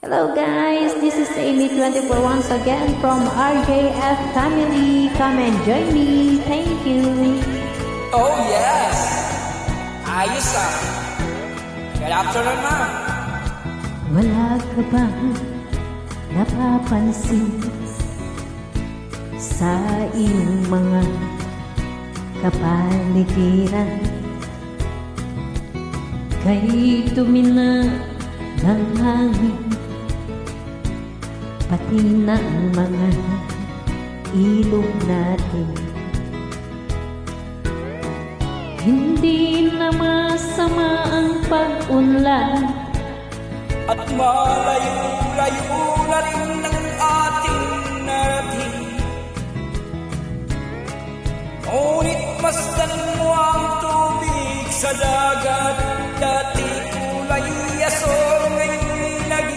Hello guys, this is Amy24 once again from RJF family. Come and join me. Thank you. Oh yes! Ayos ah! Good afternoon, ma'am. Wala ka bang napapansin sa iyong mga kapaligiran? Kay tumina ng hangin, pati na ang mga ilog natin. Hindi na masama ang pag-unlad, At malayo-layo na rin ang ating narating. Ngunit masdan mo ang tubig sa dagat at